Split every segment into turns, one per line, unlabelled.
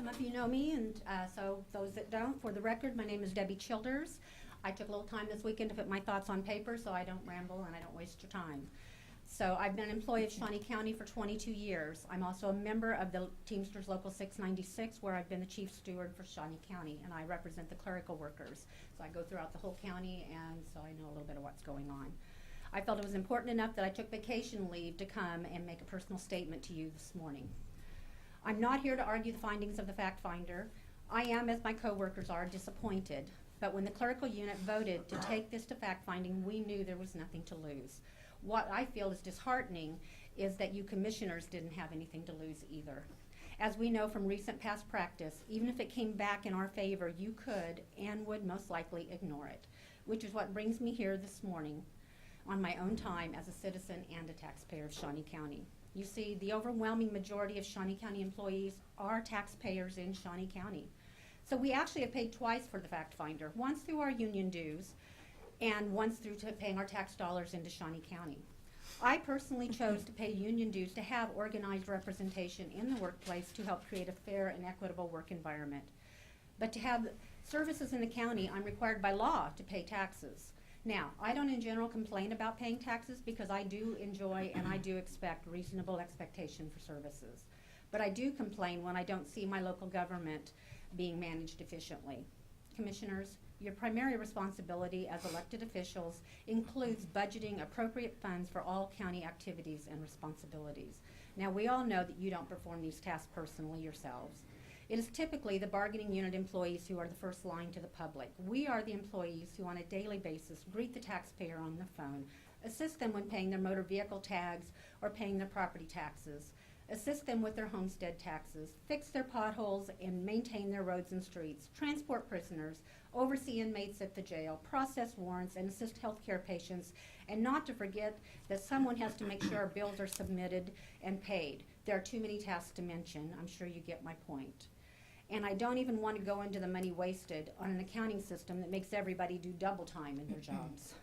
some of you know me, and so those that don't, for the record, my name is Debbie Childers. I took a little time this weekend to put my thoughts on paper so I don't ramble and I don't waste your time. So I've been an employee of Shawnee County for 22 years. I'm also a member of the Teamsters Local 696, where I've been the chief steward for Shawnee County, and I represent the clerical workers. So I go throughout the whole county, and so I know a little bit of what's going on. I felt it was important enough that I took vacation leave to come and make a personal statement to you this morning. I'm not here to argue the findings of the fact finder. I am, as my coworkers are, disappointed. But when the clerical unit voted to take this to fact finding, we knew there was nothing to lose. What I feel is disheartening is that you commissioners didn't have anything to lose either. As we know from recent past practice, even if it came back in our favor, you could and would most likely ignore it, which is what brings me here this morning on my own time as a citizen and a taxpayer of Shawnee County. You see, the overwhelming majority of Shawnee County employees are taxpayers in Shawnee County. So we actually have paid twice for the fact finder, once through our union dues and once through paying our tax dollars into Shawnee County. I personally chose to pay union dues to have organized representation in the workplace to help create a fair and equitable work environment. But to have services in the county, I'm required by law to pay taxes. Now, I don't in general complain about paying taxes because I do enjoy and I do expect reasonable expectation for services. But I do complain when I don't see my local government being managed efficiently. Commissioners, your primary responsibility as elected officials includes budgeting appropriate funds for all county activities and responsibilities. Now, we all know that you don't perform these tasks personally yourselves. It is typically the bargaining unit employees who are the first line to the public. We are the employees who on a daily basis greet the taxpayer on the phone, assist them when paying their motor vehicle tags or paying their property taxes, assist them with their homestead taxes, fix their potholes and maintain their roads and streets, transport prisoners, oversee inmates at the jail, process warrants, and assist healthcare patients, and not to forget that someone has to make sure our bills are submitted and paid. There are too many tasks to mention. I'm sure you get my point. And I don't even want to go into the money wasted on an accounting system that makes everybody do double time in their jobs.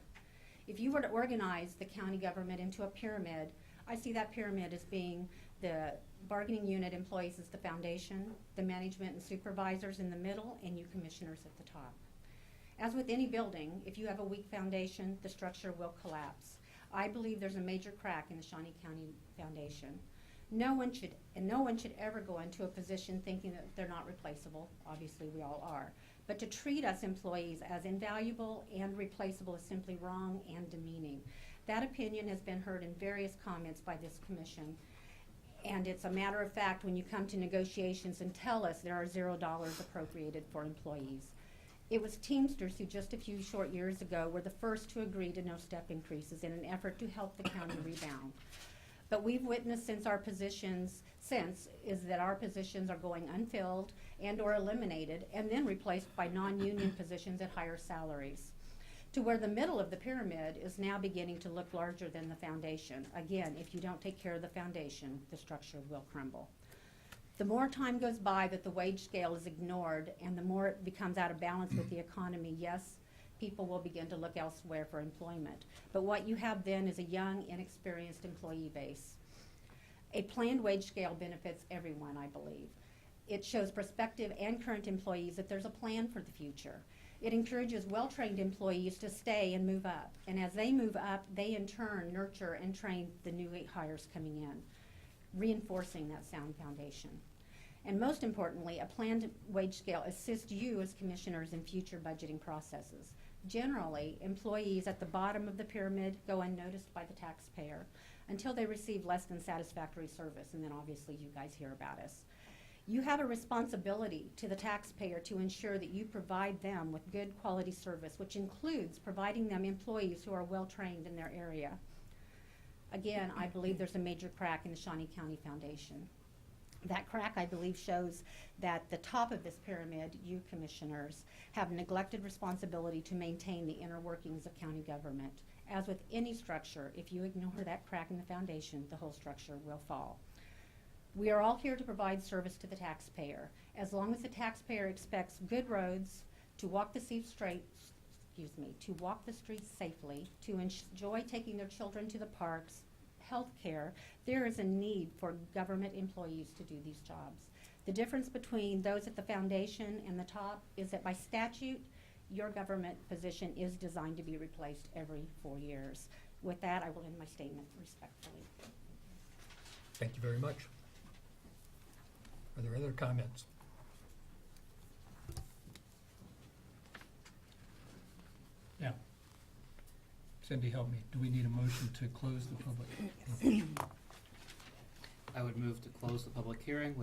If you were to organize the county government into a pyramid, I see that pyramid as being the bargaining unit employees as the foundation, the management and supervisors in the middle, and you commissioners at the top. As with any building, if you have a weak foundation, the structure will collapse. I believe there's a major crack in the Shawnee County foundation. No one should ever go into a position thinking that they're not replaceable. Obviously, we all are. But to treat us employees as invaluable and replaceable is simply wrong and demeaning. That opinion has been heard in various comments by this commission. And it's a matter of fact when you come to negotiations and tell us there are $0 appropriated for employees. It was Teamsters who just a few short years ago were the first to agree to no step increases in an effort to help the county rebound. But we've witnessed since our positions are going unfilled and or eliminated and then replaced by non-union positions at higher salaries, to where the middle of the pyramid is now beginning to look larger than the foundation. Again, if you don't take care of the foundation, the structure will crumble. The more time goes by that the wage scale is ignored and the more it becomes out of balance with the economy, yes, people will begin to look elsewhere for employment. But what you have then is a young, inexperienced employee base. A planned wage scale benefits everyone, I believe. It shows prospective and current employees that there's a plan for the future. It encourages well-trained employees to stay and move up. And as they move up, they in turn nurture and train the new hires coming in, reinforcing that sound foundation. And most importantly, a planned wage scale assists you as commissioners in future budgeting processes. Generally, employees at the bottom of the pyramid go unnoticed by the taxpayer until they receive less than satisfactory service, and then obviously you guys hear about us. You have a responsibility to the taxpayer to ensure that you provide them with good quality service, which includes providing them employees who are well trained in their area. Again, I believe there's a major crack in the Shawnee County Foundation. That crack, I believe, shows that the top of this pyramid, you commissioners, have neglected responsibility to maintain the inner workings of county government. As with any structure, if you ignore that crack in the foundation, the whole structure will fall. We are all here to provide service to the taxpayer. As long as the taxpayer expects good roads, to walk the streets safely, to enjoy taking their children to the parks, health care, there is a need for government employees to do these jobs. The difference between those at the foundation and the top is that by statute, your government position is designed to be replaced every 4 years. With that, I will end my statement respectfully.
Thank you very much. Are there other comments? Now, Cindy, help me. Do we need a motion to close the public?
I would move to close the public hearing